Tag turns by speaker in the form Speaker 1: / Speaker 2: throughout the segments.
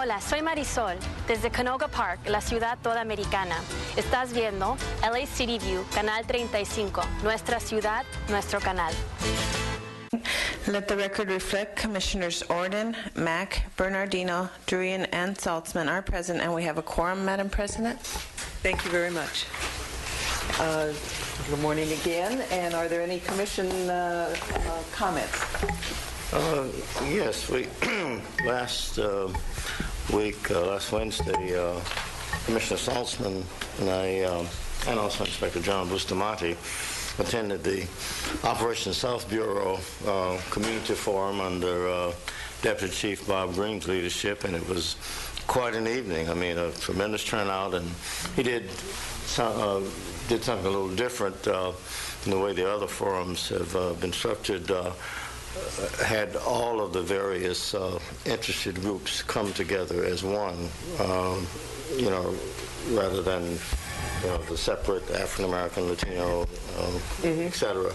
Speaker 1: Hola, soy Marisol, desde Canoga Park, la ciudad toda americana. Estás viendo LA City View, Canal 35, nuestra ciudad, nuestro canal.
Speaker 2: Let the record reflect Commissioners Orden, Mack, Bernardino, Durian, and Saltzman are present, and we have a quorum, Madam President.
Speaker 3: Thank you very much. Good morning again, and are there any Commission comments?
Speaker 4: Yes, we last week, last Wednesday, Commissioner Saltzman and I, and also Inspector General Bustamante, attended the Operation South Bureau Community Forum under Deputy Chief Bob Green's leadership, and it was quite an evening. I mean, a tremendous turnout, and he did something a little different in the way the other forums have been structured. Had all of the various interested groups come together as one, rather than the separate African-American, Latino, et cetera.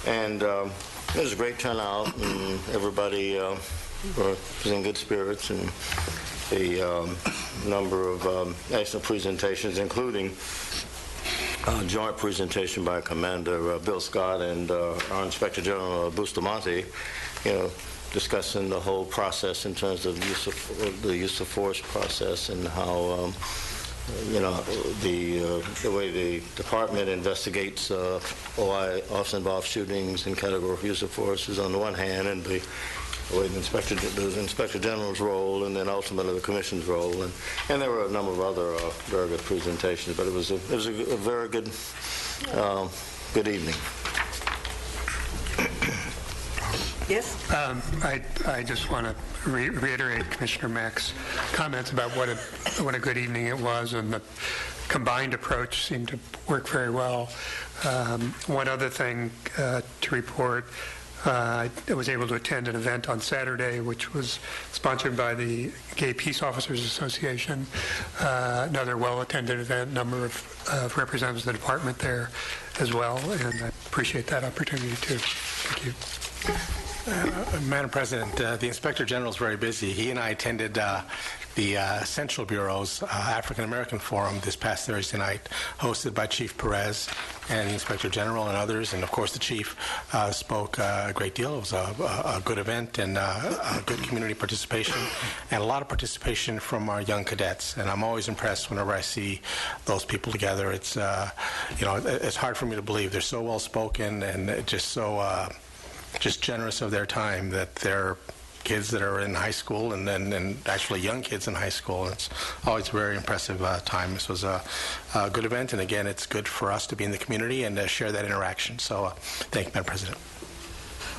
Speaker 4: And it was a great turnout, and everybody was in good spirits, and a number of national presentations, including a joint presentation by Commander Bill Scott and our Inspector General Bustamante, discussing the whole process in terms of the use of force process, and how the way the department investigates officer-involved shootings and category of use of force is on the one hand, and the way the Inspector General's role, and then ultimately the Commission's role, and there were a number of other very good presentations. But it was a very good good evening.
Speaker 3: Yes.
Speaker 5: I just want to reiterate Commissioner Mack's comments about what a good evening it was, and the combined approach seemed to work very well. One other thing to report. I was able to attend an event on Saturday, which was sponsored by the Gay Peace Officers Association. Another well-attended event, number of representatives of the department there as well, and I appreciate that opportunity too. Thank you.
Speaker 6: Madam President, the Inspector General is very busy. He and I attended the Central Bureau's African American Forum this past Thursday night, hosted by Chief Perez and the Inspector General and others, and of course the Chief spoke a great deal. It was a good event, and a good community participation, and a lot of participation from our young cadets, and I'm always impressed whenever I see those people together. It's it's hard for me to believe. They're so well spoken and just so just generous of their time, that they're kids that are in high school, and actually young kids in high school. It's always a very impressive time. This was a good event, and again, it's good for us to be in the community and share that interaction. So thank you, Madam President.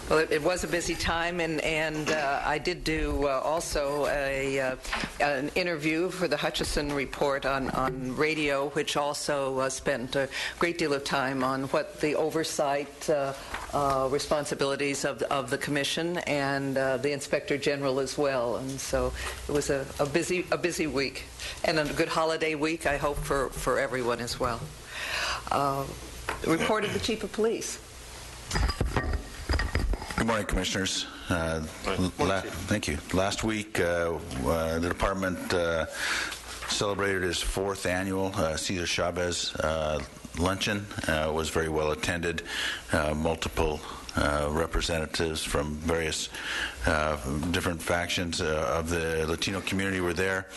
Speaker 3: Well, it was a busy time, and I did do also an interview for the Hutchison Report on radio, which also spent a great deal of time on what the oversight responsibilities of the Commission and the Inspector General as well. And so it was a busy week, and a good holiday week, I hope, for everyone as well. Report of the Chief of Police.
Speaker 7: Good morning, Commissioners. Thank you. Last week, the Department celebrated its 4th annual Cesar Chavez luncheon. Was very well attended. Multiple representatives from various different factions of the Latino community were there.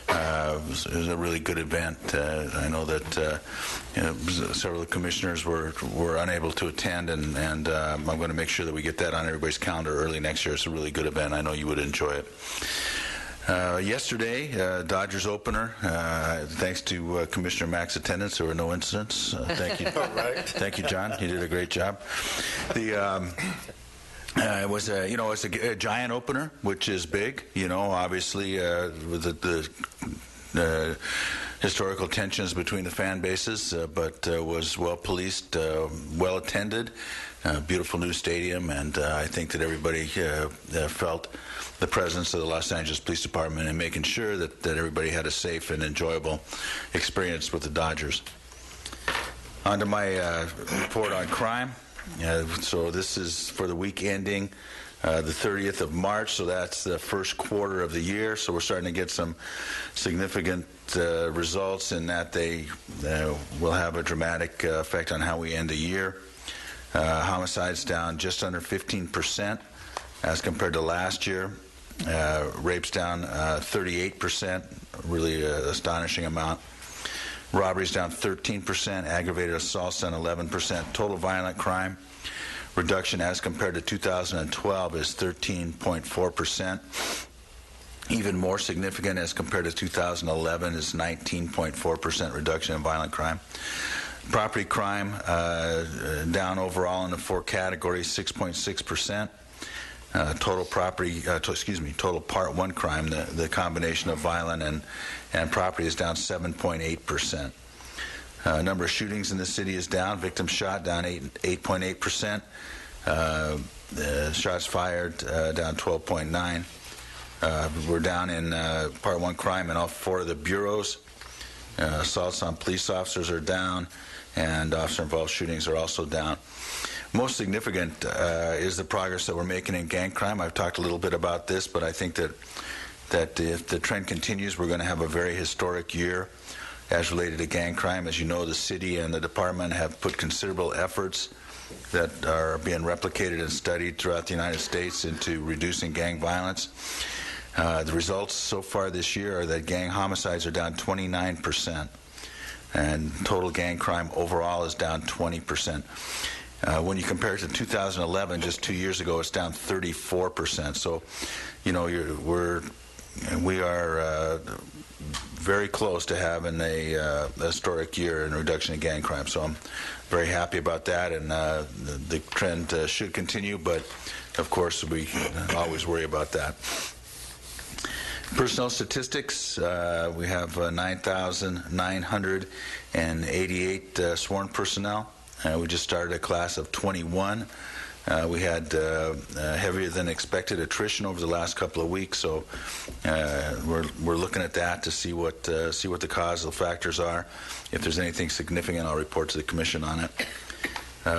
Speaker 7: It was a really good event. I know that several of the commissioners were unable to attend, and I'm going to make sure that we get that on everybody's calendar early next year. It's a really good event. I know you would enjoy it. Yesterday, Dodgers opener. Thanks to Commissioner Mack's attendance, there were no incidents. Thank you. Thank you, John. You did a great job. It was a giant opener, which is big. Obviously with the historical tensions between the fan bases, but was well policed, well attended. Beautiful new stadium, and I think that everybody felt the presence of the Los Angeles Police Department in making sure that everybody had a safe and enjoyable experience with the Dodgers. On to my report on crime. So this is for the week ending the 30th of March, so that's the first quarter of the year. So we're starting to get some significant results in that they will have a dramatic effect on how we end the year. Homicides down just under 15% as compared to last year. Rapes down 38%, really an astonishing amount. Robberies down 13%, aggravated assaults down 11%. Total violent crime reduction as compared to 2012 is 13.4%. Even more significant as compared to 2011 is 19.4% reduction in violent crime. Property crime down overall in the four categories, 6.6%. Total Part 1 crime, the combination of violent and property, is down 7.8%. Number of shootings in the city is down. Victims shot down 8.8%. Shots fired down 12.9%. We're down in Part 1 crime in all four of the bureaus. Assaults on police officers are down, and officer-involved shootings are also down. Most significant is the progress that we're making in gang crime. I've talked a little bit about this, but I think that if the trend continues, we're going to have a very historic year as related to gang crime. As you know, the city and the department have put considerable efforts that are being replicated and studied throughout the United States into reducing gang violence. The results so far this year are that gang homicides are down 29%, and total gang crime overall is down 20%. When you compare it to 2011, just 2 years ago, it's down 34%. So, you know, we are very close to having a historic year in reduction in gang crime. So I'm very happy about that, and the trend should continue, but of course we always worry about that. Personnel statistics, we have 9,988 sworn personnel. We just started a class of 21. We had heavier than expected attrition over the last couple of weeks, so we're looking at that to see what the causal factors are. If there's anything significant, I'll report to the Commission on it.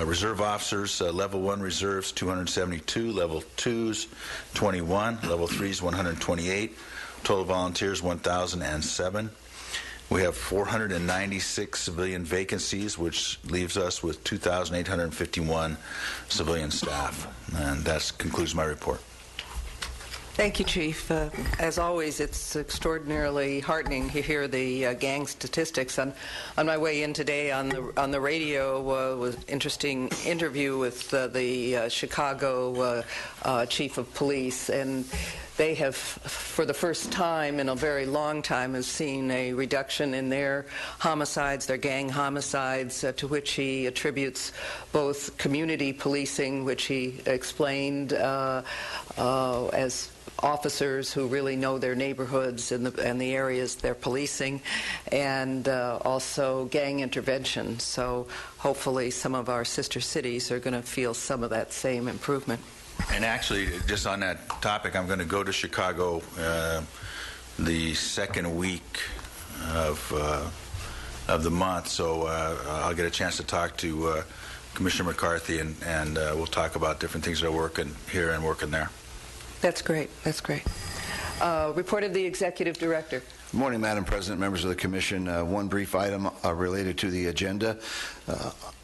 Speaker 7: Reserve officers, Level 1 reserves 272, Level 2s 21, Level 3s 128, total volunteers 1,007. We have 496 civilian vacancies, which leaves us with 2,851 civilian staff. And that concludes my report.
Speaker 3: Thank you, Chief. As always, it's extraordinarily heartening to hear the gang statistics. On my way in today on the radio was an interesting interview with the Chicago Chief of Police, and they have, for the first time in a very long time, has seen a reduction in their homicides, their gang homicides, to which he attributes both community policing, which he explained as officers who really know their neighborhoods and the areas they're policing, and also gang intervention. So hopefully some of our sister cities are going to feel some of that same improvement.
Speaker 7: And actually, just on that topic, I'm going to go to Chicago the second week of the month, so I'll get a chance to talk to Commissioner McCarthy, and we'll talk about different things that are working here and working there.
Speaker 3: That's great. That's great. Report of the Executive Director.
Speaker 8: Good morning, Madam President, members of the Commission. One brief item related to the agenda.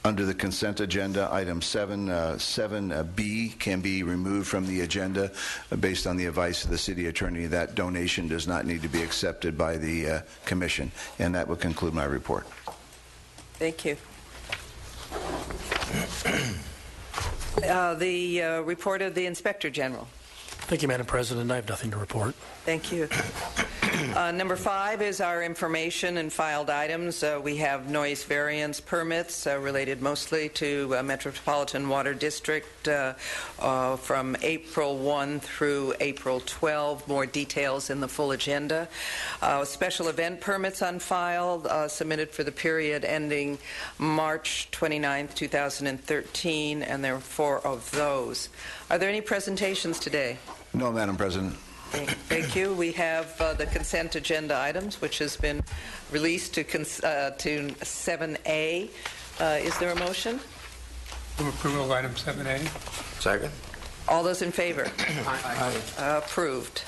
Speaker 8: Under the consent agenda, item 7B can be removed from the agenda based on the advice of the City Attorney. That donation does not need to be accepted by the Commission. And that will conclude my report.
Speaker 3: Thank you. The report of the Inspector General.
Speaker 9: Thank you, Madam President. I have nothing to report.
Speaker 3: Thank you. Number 5 is our information and filed items. We have noise variance permits related mostly to Metropolitan Water District from April 1 through April 12. More details in the full agenda. Special event permits on file submitted for the period ending March 29, 2013, and there are 4 of those. Are there any presentations today?
Speaker 8: No, Madam President.
Speaker 3: Thank you. We have the consent agenda items, which has been released to 7A. Is there a motion?
Speaker 5: Move approval of item 7A.
Speaker 4: Second.
Speaker 3: All those in favor? Approved.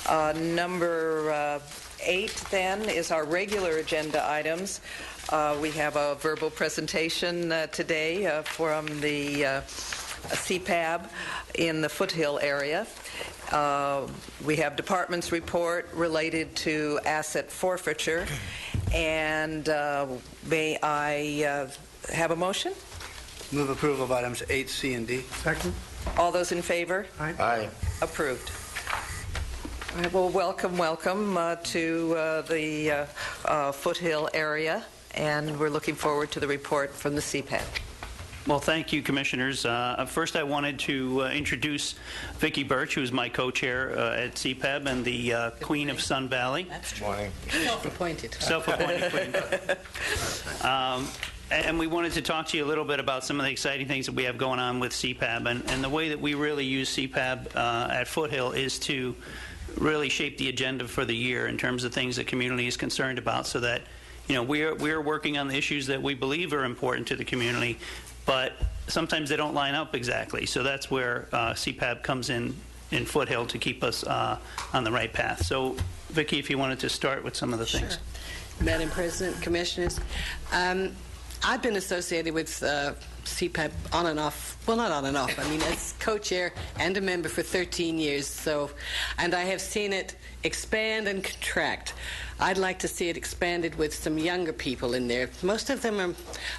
Speaker 3: Number 8, then, is our regular agenda items. We have a verbal presentation today from the CPAB in the Foothill area. We have department's report related to asset forfeiture. And may I have a motion?
Speaker 10: Move approval of items 8, C, and D.
Speaker 5: Second.
Speaker 3: All those in favor?
Speaker 4: Aye.
Speaker 3: Approved. All right, well, welcome to the Foothill area, and we're looking forward to the report from the CPAB.
Speaker 11: Well, thank you, Commissioners. First, I wanted to introduce Vicki Birch, who is my co-chair at CPAB and the Queen of Sun Valley.
Speaker 3: That's
Speaker 4: Morning.
Speaker 3: Self-appointed.
Speaker 11: Self-appointed Queen. And we wanted to talk to you a little bit about some of the exciting things that we have going on with CPAB. And the way that we really use CPAB at Foothill is to really shape the agenda for the year in terms of things the community is concerned about, so that, you know, we're working on the issues that we believe are important to the community, but sometimes they don't line up exactly. So that's where CPAB comes in Foothill to keep us on the right path. So, Vicki, if you wanted to start with some of the things.
Speaker 12: Madam President, Commissioners, I've been associated with CPAB on and off, well, not on and off, I mean, as co-chair and a member for 13 years, so, and I have seen it expand and contract. I'd like to see it expanded with some younger people in there. Most of them are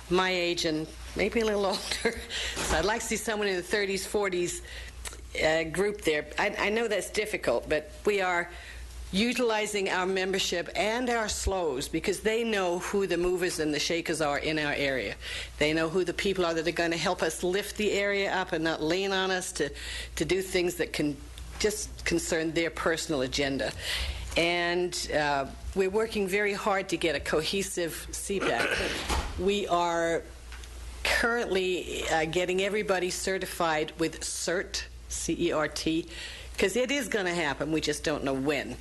Speaker 12: my age and maybe a little older, so I'd like to see someone in the 30s, 40s group there. I know that's difficult, but we are utilizing our membership and our SLOs because they know who the movers and the shakers are in our area. They know who the people are that are going to help us lift the area up and not lean on us to do things that can just concern their personal agenda. And we're working very hard to get a cohesive CPAB. We are currently getting everybody certified with CERT, C-E-R-T, because it is going to happen. We just don't know when.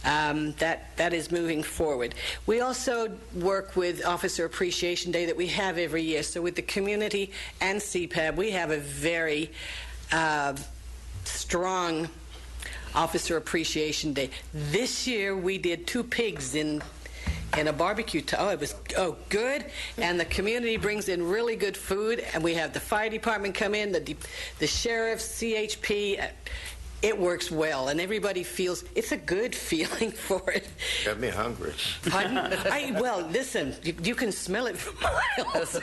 Speaker 12: That is moving forward. We also work with Officer Appreciation Day that we have every year. So with the community and CPAB, we have a very strong Officer Appreciation Day. This year we did 2 pigs in a barbecue. It was good, and the community brings in really good food, and we have the fire department come in, the sheriff, CHP. It works well, and everybody feels it's a good feeling for it.
Speaker 4: Got me hungry.
Speaker 12: Pardon? Well, listen, you can smell it from miles.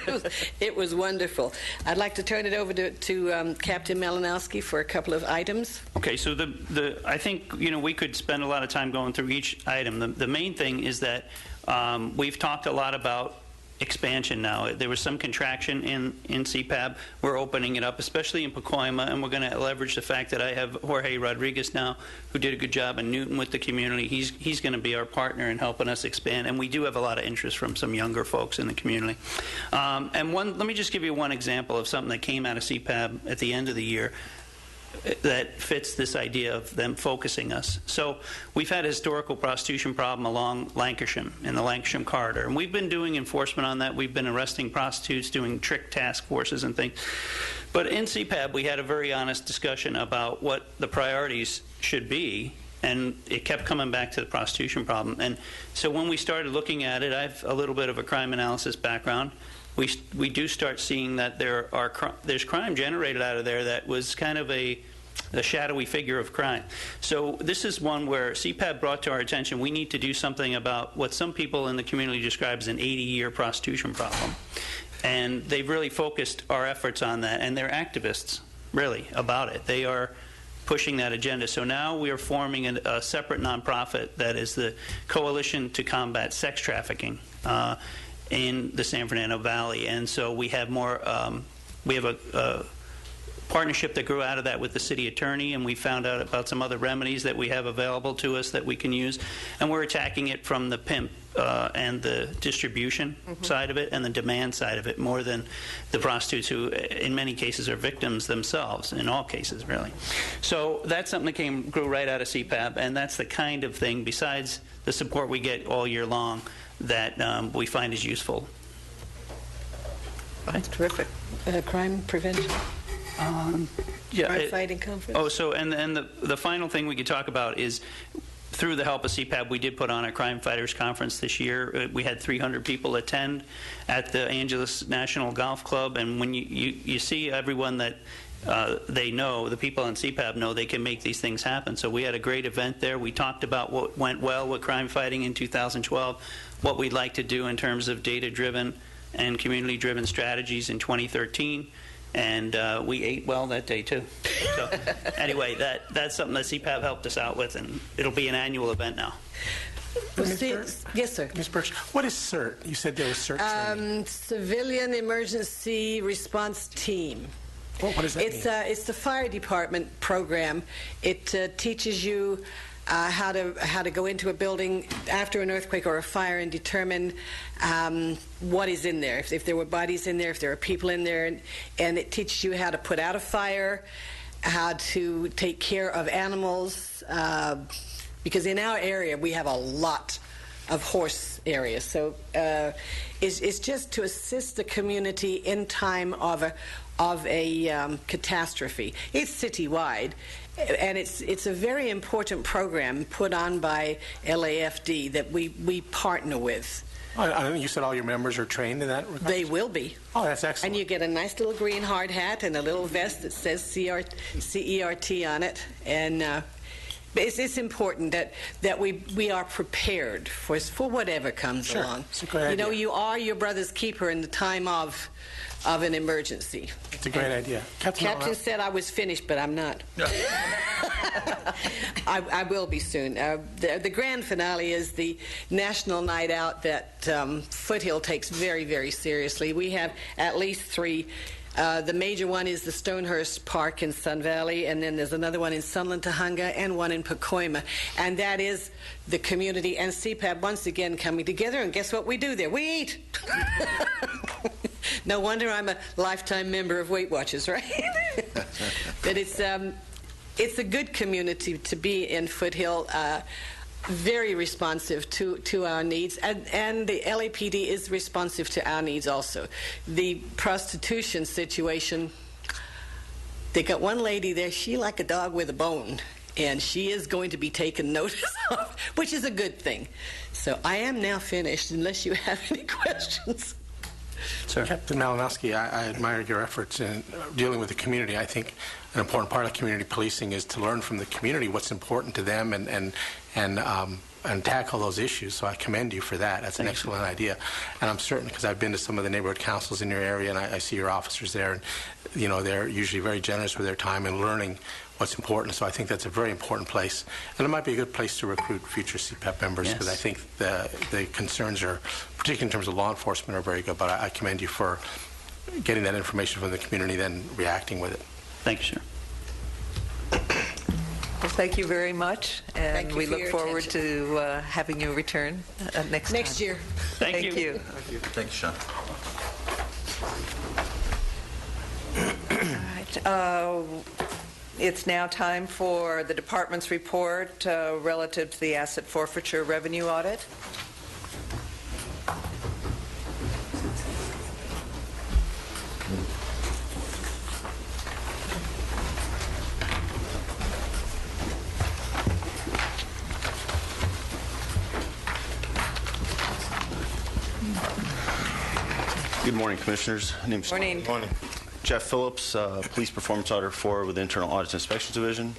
Speaker 12: It was wonderful. I'd like to turn it over to Captain Malinowski for a couple of items.
Speaker 11: Okay, so I think, you know, we could spend a lot of time going through each item. The main thing is that we've talked a lot about expansion now. There was some contraction in CPAB. We're opening it up, especially in Pacoima, and we're going to leverage the fact that I have Jorge Rodriguez now, who did a good job in Newton with the community. He's going to be our partner in helping us expand, and we do have a lot of interest from some younger folks in the community. And let me just give you one example of something that came out of CPAB at the end of the year that fits this idea of them focusing us. So we've had a historical prostitution problem along Lancashire, in the Lancashire corridor, and we've been doing enforcement on that. We've been arresting prostitutes, doing trick task forces and things. But in CPAB, we had a very honest discussion about what the priorities should be, and it kept coming back to the prostitution problem. And so when we started looking at it, I have a little bit of a crime analysis background. We do start seeing that there's crime generated out of there that was kind of a shadowy figure of crime. So this is one where CPAB brought to our attention we need to do something about what some people in the community describe as an 80-year prostitution problem. And they've really focused our efforts on that, and they're activists, really, about it. They are pushing that agenda. So now we are forming a separate nonprofit that is the Coalition to Combat Sex Trafficking in the San Fernando Valley. And so we have we have a partnership that grew out of that with the city attorney, and we found out about some other remedies that we have available to us that we can use. And we're attacking it from the pimp and the distribution side of it and the demand side of it more than the prostitutes who in many cases are victims themselves, in all cases really. So that's something that grew right out of CPAB, and that's the kind of thing, besides the support we get all year long, that we find is useful.
Speaker 12: That's terrific. Crime prevention. Fighting conference.
Speaker 11: Oh, so and the final thing we could talk about is, through the help of CPAB, we did put on a Crime Fighters Conference this year. We had 300 people attend at the Angeles National Golf Club, and when you see everyone that they know, the people on CPAB know they can make these things happen. So we had a great event there. We talked about what went well with crime fighting in 2012, what we'd like to do in terms of data-driven and community-driven strategies in 2013. And we ate well that day, too. So anyway, that's something that CPAB helped us out with, and it'll be an annual event now.
Speaker 12: Yes, sir.
Speaker 6: Ms. Birch, what is CERT? You said there was CERT training.
Speaker 12: Civilian Emergency Response Team.
Speaker 6: What does that mean?
Speaker 12: It's the fire department program. It teaches you how to go into a building after an earthquake or a fire and determine what is in there. If there were bodies in there, if there are people in there, and it teaches you how to put out a fire, how to take care of animals, because in our area we have a lot of horse areas. So it's just to assist the community in time of a catastrophe. It's citywide, and it's a very important program put on by LAFD that we partner with.
Speaker 6: Oh, you said all your members are trained in that regard?
Speaker 12: They will be.
Speaker 6: Oh, that's excellent.
Speaker 12: And you get a nice little green hard hat and a little vest that says CERT on it. And it's important that we are prepared for whatever comes along.
Speaker 6: It's a great idea.
Speaker 12: You know, you are your brother's keeper in the time of an emergency.
Speaker 6: It's a great idea.
Speaker 12: Captain said I was finished, but I'm not. I will be soon. The grand finale is the national night out that Foothill takes very, very seriously. We have at least 3. The major one is the Stonehurst Park in Sun Valley, and then there's another one in Sunland, Tahunga, and one in Pacoima. And that is the community and CPAB once again coming together. And guess what we do there? We eat! No wonder I'm a lifetime member of Weight Watchers, right? But it's a good community to be in Foothill. Very responsive to our needs, and the LAPD is responsive to our needs also. The prostitution situation, they got one lady there, she like a dog with a bone, and she is going to be taken notice of, which is a good thing. So I am now finished, unless you have any questions.
Speaker 6: Sir. Captain Malinowski, I admire your efforts in dealing with the community. I think an important part of community policing is to learn from the community what's important to them and tackle those issues. So I commend you for that. That's an excellent idea. And I'm certain, because I've been to some of the neighborhood councils in your area, and I see your officers there, and you know they're usually very generous with their time in learning what's important. So I think that's a very important place, and it might be a good place to recruit future CPAP members, because I think the concerns are, particularly in terms of law enforcement, are very good. But I commend you for getting that information from the community, then reacting with it.
Speaker 11: Thank you, sir.
Speaker 3: Well, thank you very much, and we look forward to having you return next
Speaker 12: year.
Speaker 11: Thank you.
Speaker 7: Thanks, Sean.
Speaker 3: All right. It's now time for the department's report relative to the asset forfeiture revenue audit.
Speaker 13: Good morning, Commissioners.
Speaker 3: Morning.
Speaker 13: Jeff Phillips, Police Performance Auditor 4 with the Internal Audit and Inspections Division.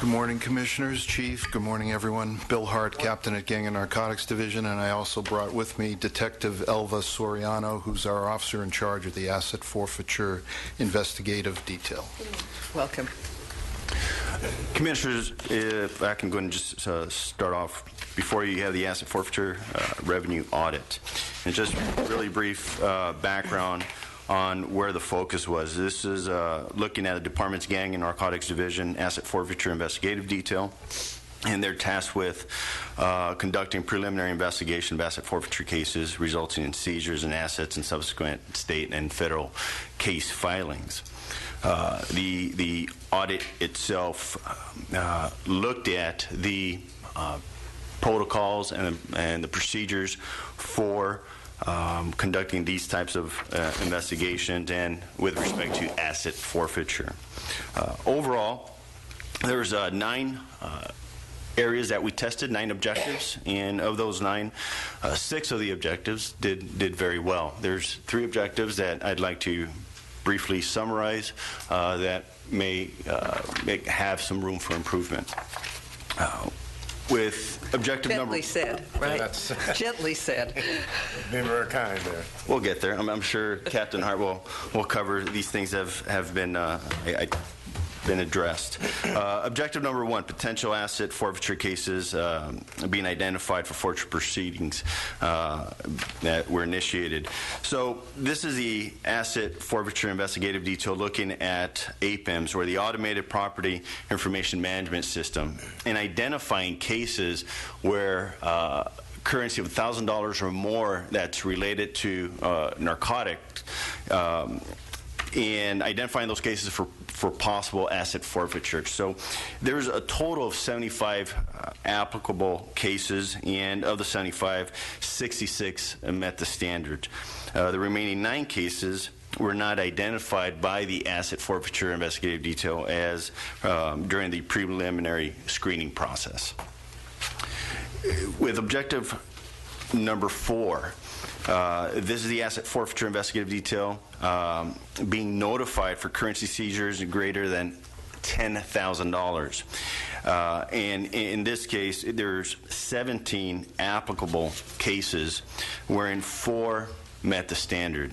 Speaker 14: Good morning, Commissioners, Chief. Good morning, everyone. Bill Hart, Captain at Gang and Narcotics Division, and I also brought with me Detective Elva Soriano, who's our officer in charge of the Asset Forfeiture Investigative Detail.
Speaker 3: Welcome.
Speaker 13: Commissioners, if I can go ahead and just start off before you have the asset forfeiture revenue audit. And just really brief background on where the focus was. This is looking at the department's Gang and Narcotics Division Asset Forfeiture Investigative Detail. And they're tasked with conducting preliminary investigation of asset forfeiture cases resulting in seizures and assets and subsequent state and federal case filings. The audit itself looked at the protocols and the procedures for conducting these types of investigations and with respect to asset forfeiture. Overall, there's 9 areas that we tested, 9 objectives, and of those 9, 6 of the objectives did very well. There's 3 objectives that I'd like to briefly summarize that may have some room for improvement. With objective number...
Speaker 3: Gently said, right? Gently said.
Speaker 4: Being very kind there.
Speaker 13: We'll get there. I'm sure Captain Hart will cover these things have been addressed. Objective number 1, potential asset forfeiture cases being identified for forfeiture proceedings that were initiated. So this is the asset forfeiture investigative detail looking at APIMS, or the Automated Property Information Management System, and identifying cases where currency of $1,000 or more that's related to narcotics, and identifying those cases for possible asset forfeiture. So there's a total of 75 applicable cases, and of the 75, 66 met the standard. The remaining 9 cases were not identified by the asset forfeiture investigative detail as during the preliminary screening process. With objective number 4, this is the asset forfeiture investigative detail being notified for currency seizures greater than $10,000. And in this case, there's 17 applicable cases, wherein 4 met the standard.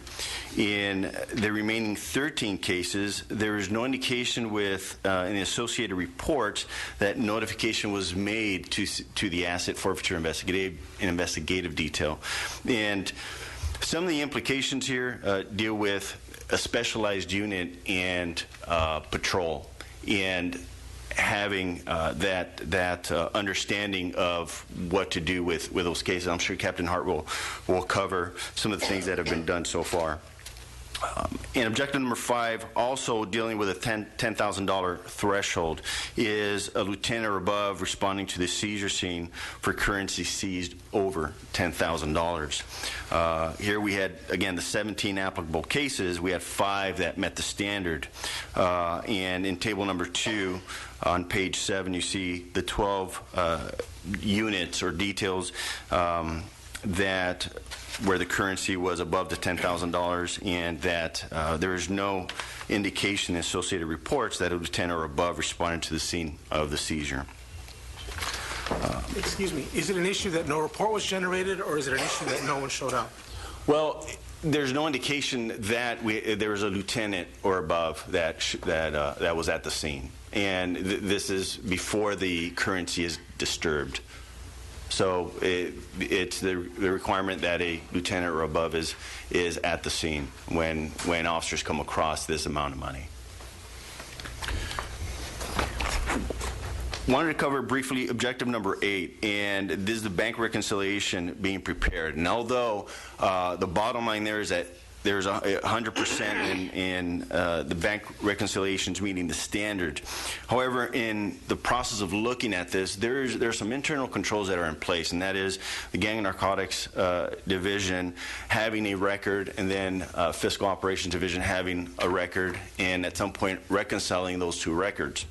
Speaker 13: In the remaining 13 cases, there is no indication in the associated reports that notification was made to the asset forfeiture investigative detail. And some of the implications here deal with a specialized unit and patrol, and having that understanding of what to do with those cases. I'm sure Captain Hart will cover some of the things that have been done so far. And objective number 5, also dealing with a $10,000 threshold, is a lieutenant or above responding to the seizure scene for currency seized over $10,000. Here we had, again, the 17 applicable cases. We had 5 that met the standard. And in table number 2, on page 7, you see the 12 units or details that where the currency was above the $10,000, and that there is no indication in associated reports that a lieutenant or above responded to the scene of the seizure.
Speaker 15: Excuse me, is it an issue that no report was generated, or is it an issue that no one showed up?
Speaker 13: Well, there's no indication that there was a lieutenant or above that was at the scene, and this is before the currency is disturbed. So it's the requirement that a lieutenant or above is at the scene when officers come across this amount of money. Wanted to cover briefly objective number 8, and this is the bank reconciliation being prepared. And although the bottom line there is that there's 100% in the bank reconciliations meeting the standard. However, in the process of looking at this, there's some internal controls that are in place, and that is the Gang and Narcotics Division having a record, and then Fiscal Operations Division having a record, and at some point reconciling those 2 records.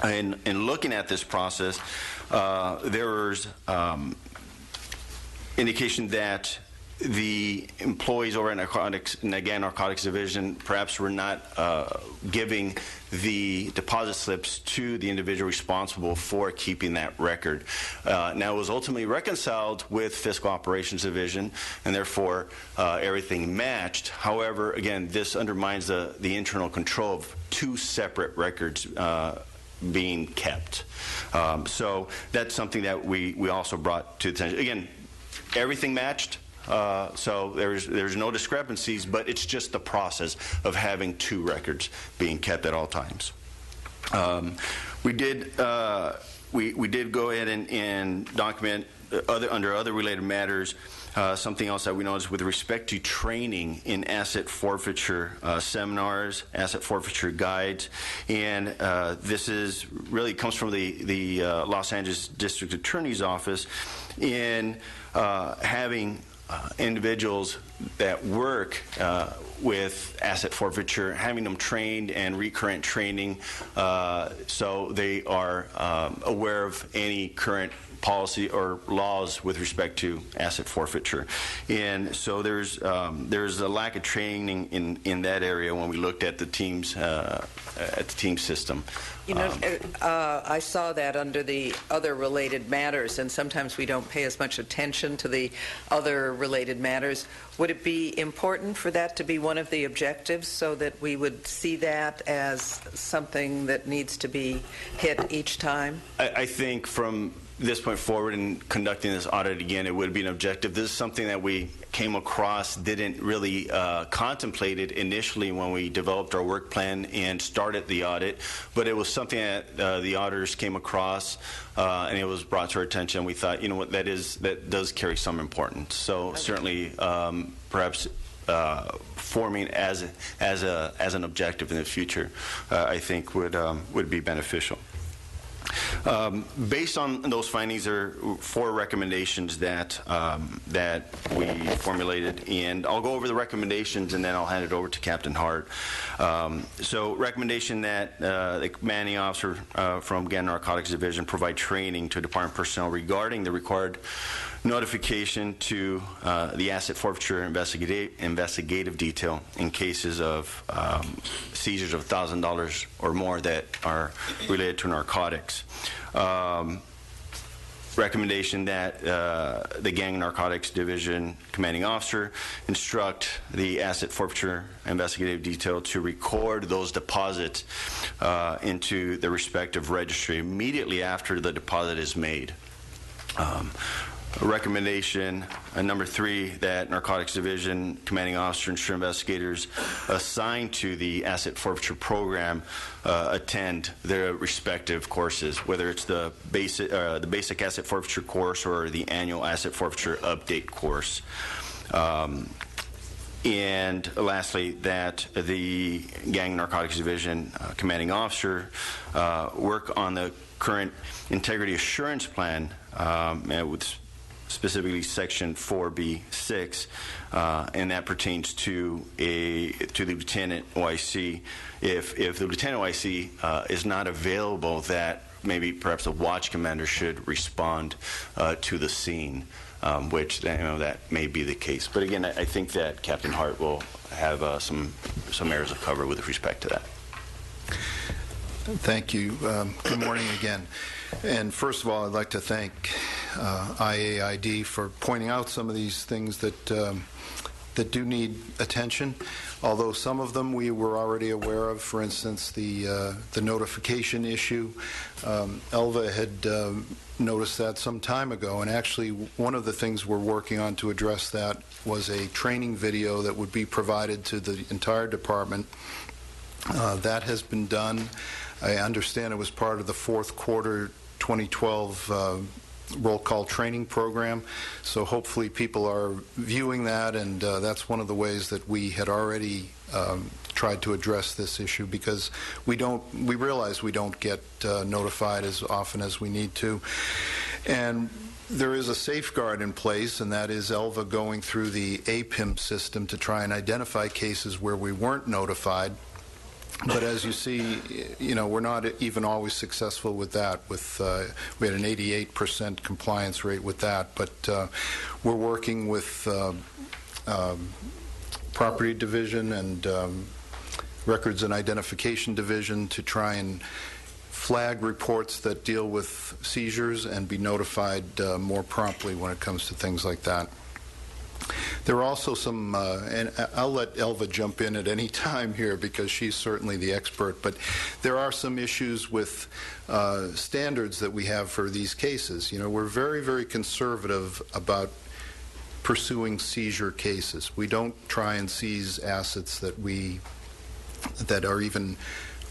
Speaker 13: And in looking at this process, there was indication that the employees over at Narcotics Division perhaps were not giving the deposit slips to the individual responsible for keeping that record. Now, it was ultimately reconciled with Fiscal Operations Division, and therefore everything matched. However, again, this undermines the internal control of 2 separate records being kept. So that's something that we also brought to attention. Again, everything matched. So there's no discrepancies, but it's just the process of having 2 records being kept at all times. We did go ahead and document under other related matters something else that we noticed with respect to training in asset forfeiture seminars, asset forfeiture guides, and this is really comes from the Los Angeles District Attorney's Office in having individuals that work with asset forfeiture, having them trained and recurrent training so they are aware of any current policy or laws with respect to asset forfeiture. And so there's a lack of training in that area when we looked at the teams system.
Speaker 3: You know, I saw that under the other related matters, and sometimes we don't pay as much attention to the other related matters. Would it be important for that to be one of the objectives so that we would see that as something that needs to be hit each time?
Speaker 13: I think from this point forward in conducting this audit again, it would be an objective. This is something that we came across, didn't really contemplate it initially when we developed our work plan and started the audit, but it was something that the auditors came across and it was brought to our attention. We thought, you know what, that does carry some importance. So certainly perhaps forming as an objective in the future, I think would be beneficial. Based on those findings, there are 4 recommendations that we formulated, and I'll go over the recommendations and then I'll hand it over to Captain Hart. So, recommendation that the commanding officer from Gannon Narcotics Division provide training to department personnel regarding the required notification to the asset forfeiture investigative detail in cases of seizures of $1,000 or more that are related to narcotics. Recommendation that the Gang Narcotics Division commanding officer instruct the asset forfeiture investigative detail to record those deposits into the respective registry immediately after the deposit is made. Recommendation number 3, that Narcotics Division commanding officer and sure investigators assigned to the asset forfeiture program attend their respective courses, whether it's the basic asset forfeiture course or the annual asset forfeiture update course. And lastly, that the Gang Narcotics Division commanding officer work on the current integrity assurance plan with specifically Section 4B6, and that pertains to the Lieutenant OIC. If the Lieutenant OIC is not available, that maybe perhaps the watch commander should respond to the scene, which that may be the case. But again, I think that Captain Hart will have some areas of cover with respect to that.
Speaker 14: Thank you. Good morning again. And first of all, I'd like to thank IAID for pointing out some of these things that do need attention, although some of them we were already aware of. For instance, the notification issue. Elva had noticed that some time ago, and actually one of the things we're working on to address that was a training video that would be provided to the entire department. That has been done. I understand it was part of the fourth quarter 2012 roll call training program, so hopefully people are viewing that, and that's one of the ways that we had already tried to address this issue, because we realize we don't get notified as often as we need to. And there is a safeguard in place, and that is Elva going through the APIM system to try and identify cases where we weren't notified. But as you see, we're not even always successful with that. We had an 88% compliance rate with that, but we're working with Property Division and Records and Identification Division to try and flag reports that deal with seizures and be notified more promptly when it comes to things like that. There are also some, and I'll let Elva jump in at any time here because she's certainly the expert, but there are some issues with standards that we have for these cases. We're very, very conservative about pursuing seizure cases. We don't try and seize assets that are even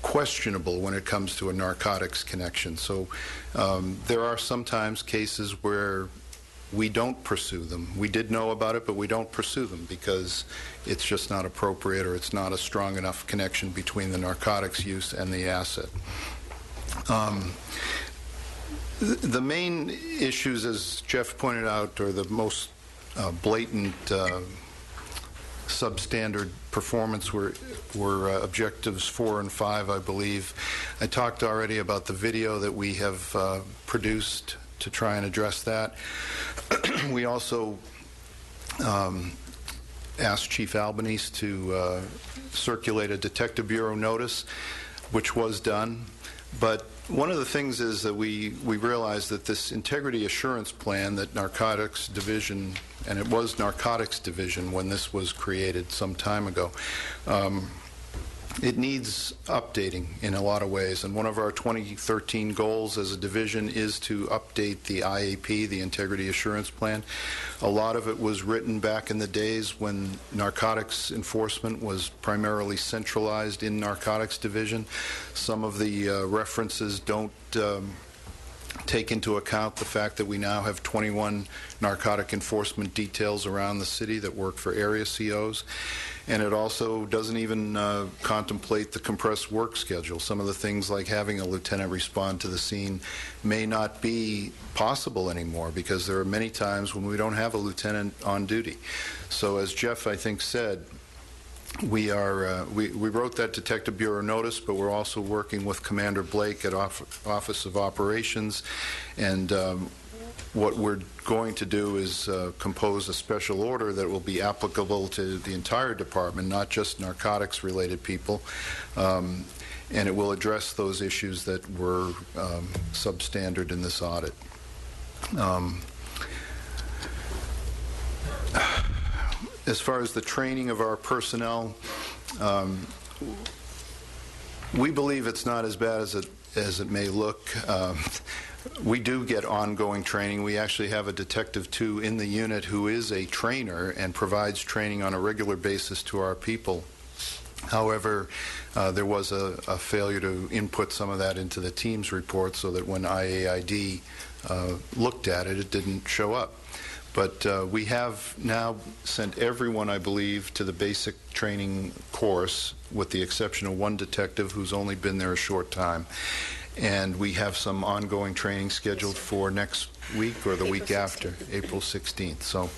Speaker 14: questionable when it comes to a narcotics connection. So there are sometimes cases where we don't pursue them. We did know about it, but we don't pursue them because it's just not appropriate, or it's not a strong enough connection between the narcotics use and the asset. The main issues, as Jeff pointed out, or the most blatant substandard performance were objectives 4 and 5, I believe. I talked already about the video that we have produced to try and address that. We also asked Chief Albanese to circulate a Detective Bureau notice, which was done. But one of the things is that we realized that this integrity assurance plan that Narcotics Division, and it was Narcotics Division when this was created some time ago, it needs updating in a lot of ways. And one of our 2013 goals as a division is to update the IAP, the Integrity Assurance Plan. A lot of it was written back in the days when narcotics enforcement was primarily centralized in Narcotics Division. Some of the references don't take into account the fact that we now have 21 narcotic enforcement details around the city that work for area COs. And it also doesn't even contemplate the compressed work schedule. Some of the things like having a lieutenant respond to the scene may not be possible anymore because there are many times when we don't have a lieutenant on duty. So as Jeff, I think, said, we wrote that Detective Bureau notice, but we're also working with Commander Blake at Office of Operations, and what we're going to do is compose a special order that will be applicable to the entire department, not just narcotics-related people, and it will address those issues that were substandard in this audit. As far as the training of our personnel, we believe it's not as bad as it may look. We do get ongoing training. We actually have a Detective 2 in the unit who is a trainer and provides training on a regular basis to our people. However, there was a failure to input some of that into the team's report so that when IAID looked at it, it didn't show up. But we have now sent everyone, I believe, to the basic training course, with the exception of one detective who's only been there a short time. And we have some ongoing training scheduled for next week or the week after, April 16th. So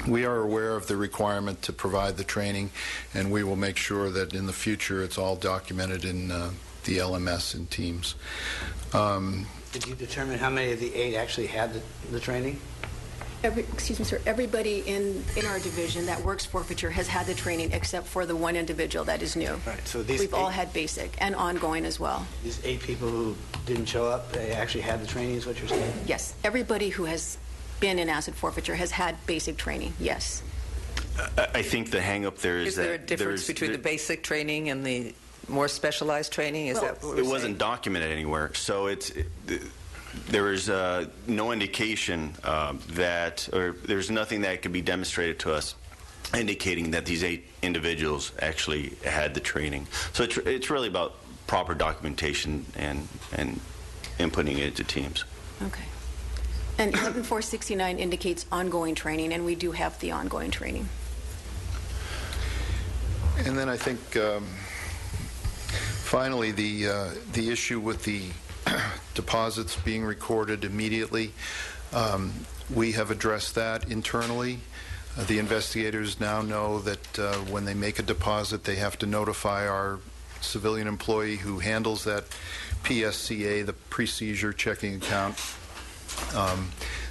Speaker 14: we are aware of the requirement to provide the training, and we will make sure that in the future it's all documented in the LMS and Teams.
Speaker 10: Did you determine how many of the 8 actually had the training?
Speaker 16: Excuse me, sir. Everybody in our division that works forfeiture has had the training except for the one individual that is new.
Speaker 10: Right. So these
Speaker 16: we've all had basic and ongoing as well.
Speaker 10: These 8 people who didn't show up, they actually had the training, is what you're saying?
Speaker 16: Yes. Everybody who has been in asset forfeiture has had basic training. Yes.
Speaker 13: I think the hang-up there is that
Speaker 3: there a difference between the basic training and the more specialized training? Is that what
Speaker 13: it wasn't documented anywhere, so there is no indication that, or there's nothing that could be demonstrated to us indicating that these 8 individuals actually had the training. So it's really about proper documentation and inputting it into teams.
Speaker 16: Okay. And 11469 indicates ongoing training, and we do have the ongoing training.
Speaker 14: And then I think finally the issue with the deposits being recorded immediately, we have addressed that internally. The investigators now know that when they make a deposit, they have to notify our civilian employee who handles that PSCA, the pre-seizure checking account.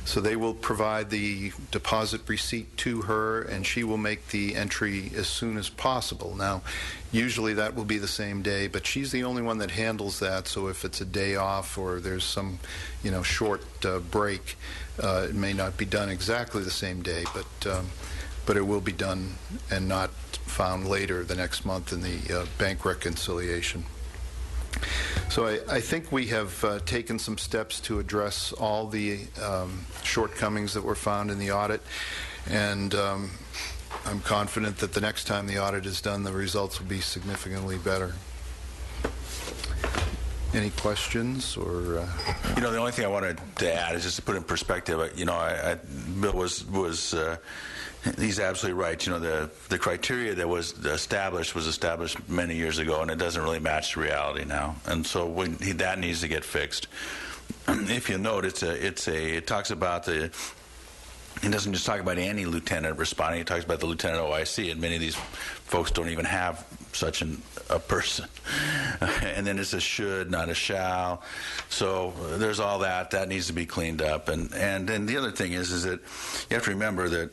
Speaker 14: So they will provide the deposit receipt to her, and she will make the entry as soon as possible. Now, usually that will be the same day, but she's the only one that handles that, so if it's a day off or there's some, short break, it may not be done exactly the same day, but it will be done and not found later the next month in the bank reconciliation. So I think we have taken some steps to address all the shortcomings that were found in the audit, and I'm confident that the next time the audit is done, the results will be significantly better. Any questions or?
Speaker 7: The only thing I wanted to add is just to put in perspective. Bill was he's absolutely right. The criteria that was established many years ago, and it doesn't really match reality now. And so that needs to get fixed. If you note, it talks about the he doesn't just talk about any lieutenant responding. He talks about the lieutenant OIC, and many of these folks don't even have such a person. And then it's a should, not a shall. So there's all that. That needs to be cleaned up. And then the other thing is that you have to remember that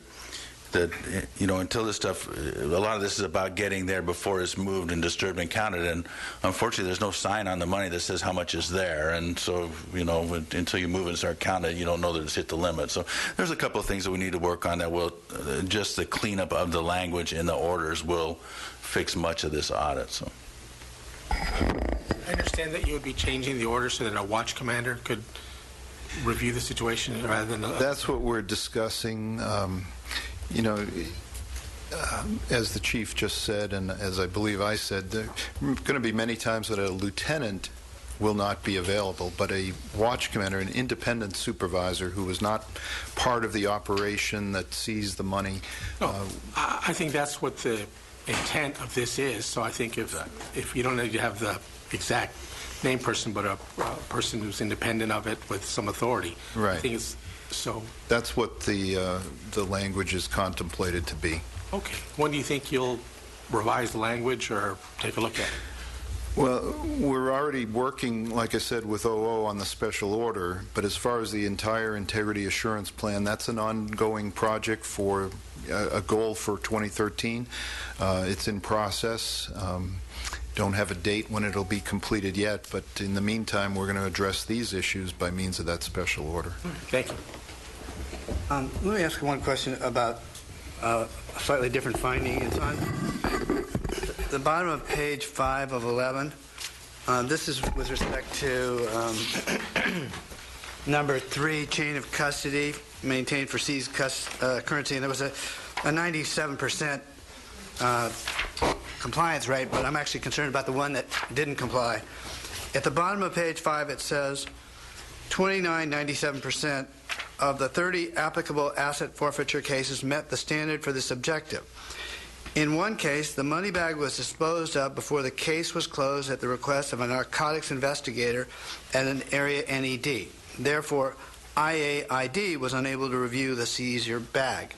Speaker 7: until this stuff, a lot of this is about getting there before it's moved and disturbed and counted. And unfortunately, there's no sign on the money that says how much is there. And so, until you move and start counting, you don't know that it's hit the limit. So there's a couple of things that we need to work on that will, just the cleanup of the language in the orders will fix much of this audit. So
Speaker 15: I understand that you would be changing the order so that a watch commander could review the situation rather than...
Speaker 14: That's what we're discussing. As the chief just said, and as I believe I said, there are going to be many times that a lieutenant will not be available, but a watch commander, an independent supervisor who is not part of the operation that sees the money.
Speaker 15: I think that's what the intent of this is. So I think if you don't need to have the exact name person, but a person who's independent of it with some authority,
Speaker 14: right.
Speaker 15: I think it's so.
Speaker 14: That's what the language is contemplated to be.
Speaker 15: Okay. When do you think you'll revise the language or take a look at it?
Speaker 14: Well, we're already working, like I said, with OO on the special order, but as far as the entire integrity assurance plan, that's an ongoing project for a goal for 2013. It's in process. Don't have a date when it'll be completed yet, but in the meantime, we're going to address these issues by means of that special order.
Speaker 15: Thank you.
Speaker 10: Let me ask one question about a slightly different finding. It's on the bottom of page 5 of 11. This is with respect to number 3, chain of custody maintained for seized currency, and there was a 97% compliance rate, but I'm actually concerned about the one that didn't comply. At the bottom of page 5, it says 97% of the 30 applicable asset forfeiture cases met the standard for this objective. In one case, the money bag was disposed of before the case was closed at the request of a narcotics investigator at an area NED. Therefore, IAID was unable to review the seizure bag.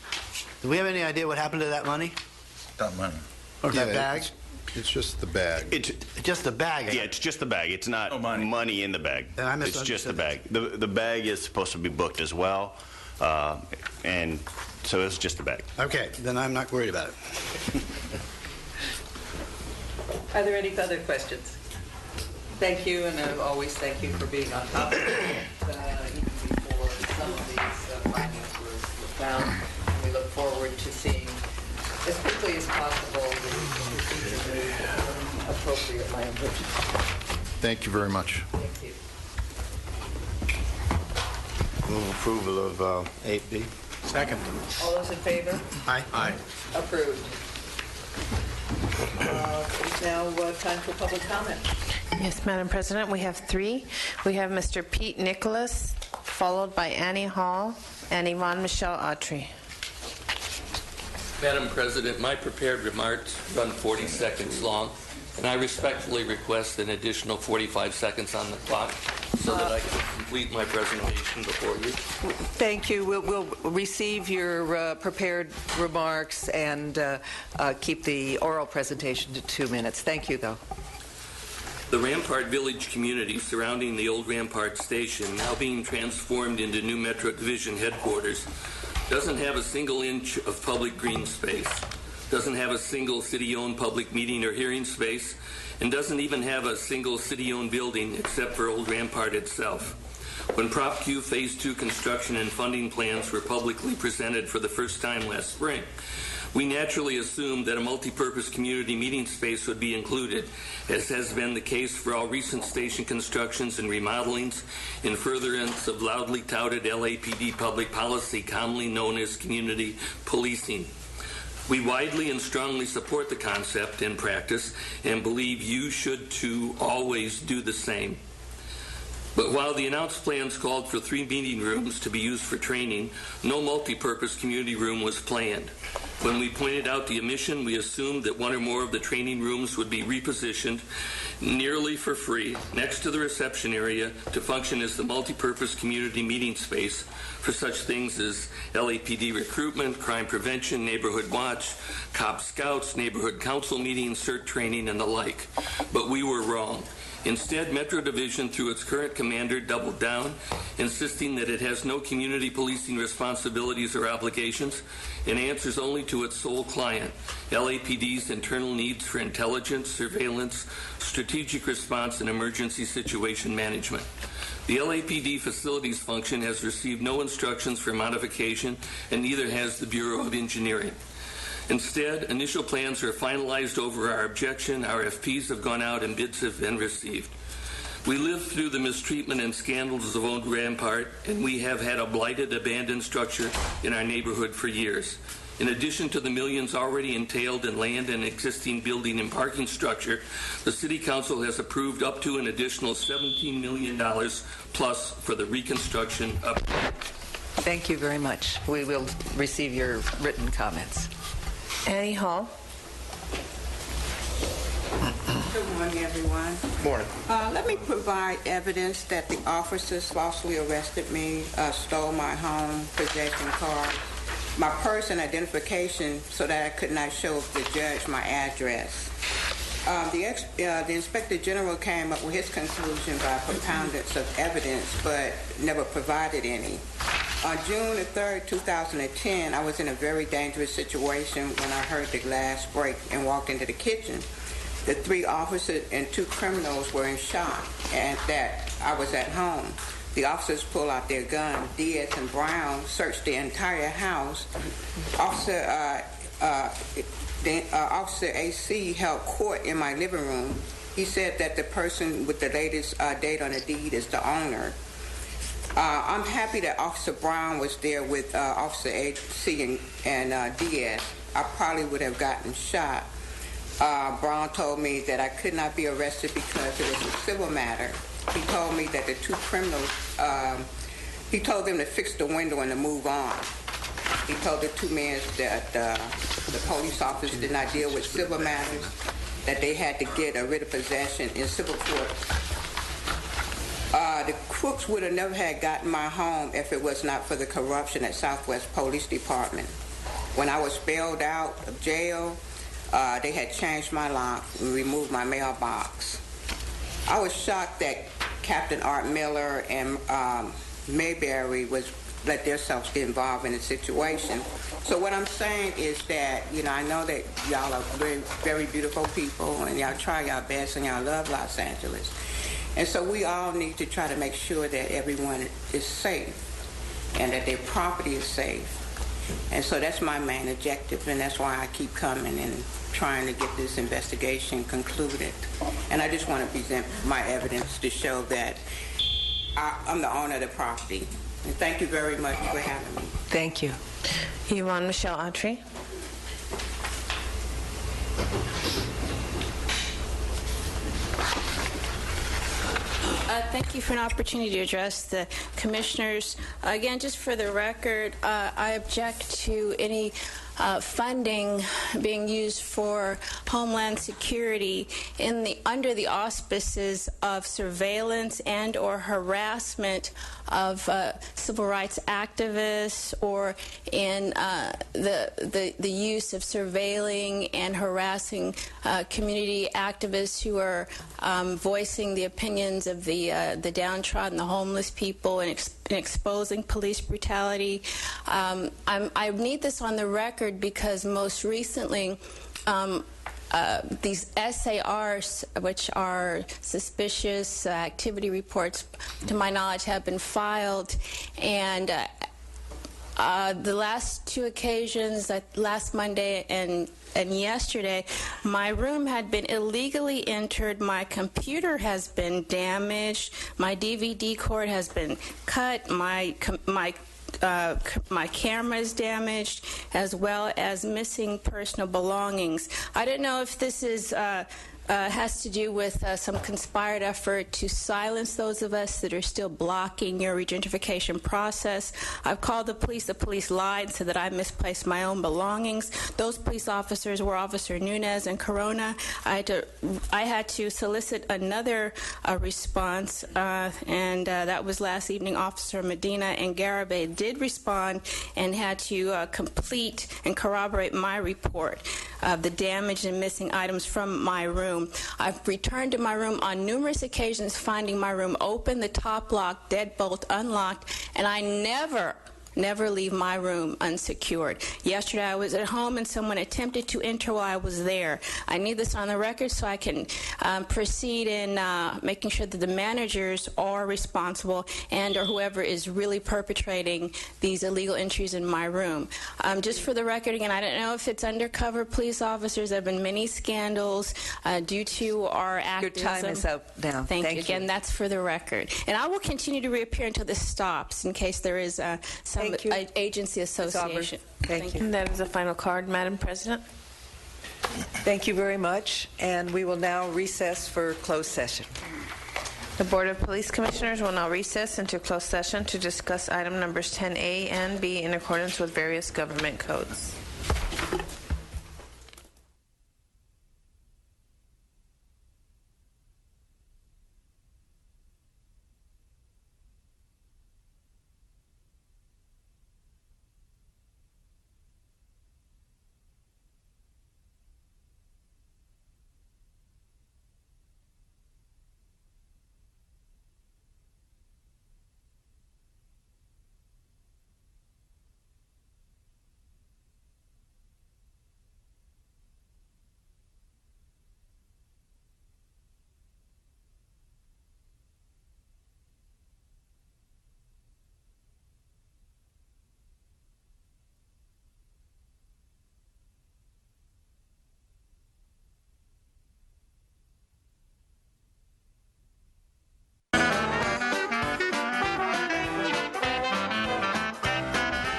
Speaker 10: Do we have any idea what happened to that money?
Speaker 7: That money.
Speaker 10: Or that bag?
Speaker 14: It's just the bag.
Speaker 10: It's just the bag.
Speaker 13: Yeah, it's just the bag. It's not money in the bag. It's just the bag. The bag is supposed to be booked as well, and so it's just the bag.
Speaker 10: Okay, then I'm not worried about it.
Speaker 3: Are there any other questions? Thank you, and I always thank you for being on top of it, even before some of these findings were found. And we look forward to seeing, as quickly as possible, the procedure move in appropriate language.
Speaker 14: Thank you very much.
Speaker 3: Thank you.
Speaker 4: Move approval of 8B.
Speaker 15: Second.
Speaker 3: All those in favor?
Speaker 15: Aye.
Speaker 4: Aye.
Speaker 3: Approved. It's now time for public comment.
Speaker 2: Yes, Madam President, we have 3. We have Mr. Pete Nicholas, followed by Annie Hall and Yvonne Michelle Autry.
Speaker 17: Madam President, my prepared remarks run 40 seconds long, and I respectfully request an additional 45 seconds on the clock so that I can complete my presentation before you.
Speaker 3: Thank you. We'll receive your prepared remarks and keep the oral presentation to 2 minutes. Thank you, though.
Speaker 17: The Rampart Village community surrounding the old Rampart station, now being transformed into new Metro Division headquarters, doesn't have a single inch of public green space, doesn't have a single city-owned public meeting or hearing space, and doesn't even have a single city-owned building except for Old Rampart itself. When Prop Q Phase 2 construction and funding plans were publicly presented for the first time last spring, we naturally assumed that a multi-purpose community meeting space would be included, as has been the case for all recent station constructions and remodelings in furtherance of loudly touted LAPD public policy, commonly known as community policing. We widely and strongly support the concept and practice and believe you should too always do the same. But while the announced plans called for 3 meeting rooms to be used for training, no multi-purpose community room was planned. When we pointed out the omission, we assumed that one or more of the training rooms would be repositioned nearly for free next to the reception area to function as the multi-purpose community meeting space for such things as LAPD recruitment, crime prevention, neighborhood watch, Cop Scouts, neighborhood council meetings, CERT training, and the like. But we were wrong. Instead, Metro Division, through its current commander, doubled down, insisting that it has no community policing responsibilities or obligations and answers only to its sole client, LAPD's internal needs for intelligence, surveillance, strategic response, and emergency situation management. The LAPD facilities function has received no instructions for modification, and neither has the Bureau of Engineering. Instead, initial plans are finalized over our objection, RFPs have gone out, and bids have been received. We lived through the mistreatment and scandals of Old Rampart, and we have had a blighted, abandoned structure in our neighborhood for years. In addition to the millions already entailed in land and existing building and parking structure, the City Council has approved up to an additional $17 million plus for the reconstruction of.
Speaker 3: Thank you very much. We will receive your written comments.
Speaker 2: Annie Hall.
Speaker 18: Good morning, everyone.
Speaker 15: Morning.
Speaker 18: Let me provide evidence that the officers falsely arrested me, stole my home, possession card, my purse and identification so that I could not show the judge my address. The Inspector General came up with his conclusion by preponderance of evidence, but never provided any. On June the 3rd, 2010, I was in a very dangerous situation when I heard the glass break and walked into the kitchen. The 3 officers and 2 criminals were in shock and that I was at home. The officers pulled out their guns. Diaz and Brown searched the entire house. Officer AC held court in my living room. He said that the person with the latest date on the deed is the owner. I'm happy that Officer Brown was there with Officer AC and Diaz. I probably would have gotten shot. Brown told me that I could not be arrested because it was a civil matter. He told me that the 2 criminals, he told them to fix the window and to move on. He told the 2 men that the police officers did not deal with civil matters, that they had to get a writ of possession in civil court. The crooks would have never had gotten my home if it was not for the corruption at Southwest Police Department. When I was bailed out of jail, they had changed my lock and removed my mailbox. I was shocked that Captain Art Miller and Mayberry let themselves get involved in the situation. So what I'm saying is that, I know that y'all are very, very beautiful people and y'all try y'all best and y'all love Los Angeles. And so we all need to try to make sure that everyone is safe and that their property is safe. And so that's my main objective, and that's why I keep coming and trying to get this investigation concluded. And I just want to present my evidence to show that I'm the owner of the property. And thank you very much for having me.
Speaker 3: Thank you.
Speaker 2: Yvonne Michelle Autry.
Speaker 19: Thank you for an opportunity to address the commissioners. Again, just for the record, I object to any funding being used for Homeland Security under the auspices of surveillance and or harassment of civil rights activists, or in the use of surveilling and harassing community activists who are voicing the opinions of the downtrodden, the homeless people, and exposing police brutality. I need this on the record because most recently these SARs, which are suspicious activity reports, to my knowledge, have been filed, and the last 2 occasions, last Monday and yesterday, my room had been illegally entered, my computer has been damaged, my DVD cord has been cut, my camera is damaged, as well as missing personal belongings. I don't know if this is has to do with some conspired effort to silence those of us that are still blocking your regentrification process. I've called the police lied, said that I misplaced my own belongings. Those police officers were Officer Nunez and Corona. I had to solicit another response, and that was last evening. Officer Medina and Garibay did respond and had to complete and corroborate my report of the damaged and missing items from my room. I've returned to my room on numerous occasions, finding my room open, the top lock, deadbolt unlocked, and I never leave my room unsecured. Yesterday I was at home and someone attempted to enter while I was there. I need this on the record so I can proceed in making sure that the managers are responsible and or whoever is really perpetrating these illegal entries in my room. Just for the record, again, I don't know if it's undercover police officers. There have been many scandals due to our activism.
Speaker 3: Your time is up now.
Speaker 19: Thank you. Again, that's for the record. And I will continue to reappear until this stops in case there is some agency association.
Speaker 3: Thank you.
Speaker 2: And that is the final card, Madam President.
Speaker 3: Thank you very much. And we will now recess for closed session.
Speaker 2: The Board of Police Commissioners will now recess into closed session to discuss item numbers 10A and B in accordance with various government codes.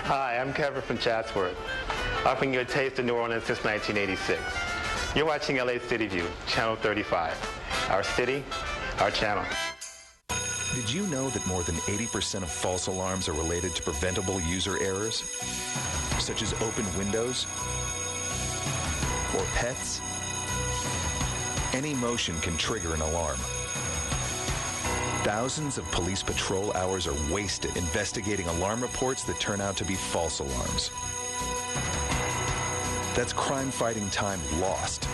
Speaker 20: Hi, I'm Kevin from Chatsworth, offering you a taste of New Orleans since 1986. You're watching LA City View, Channel 35. Our city, our channel.
Speaker 21: Did you know that more than 80% of false alarms are related to preventable user errors, such as open windows or pets? Any motion can trigger an alarm. Thousands of police patrol hours are wasted investigating alarm reports that turn out to be false alarms. That's crime-fighting time lost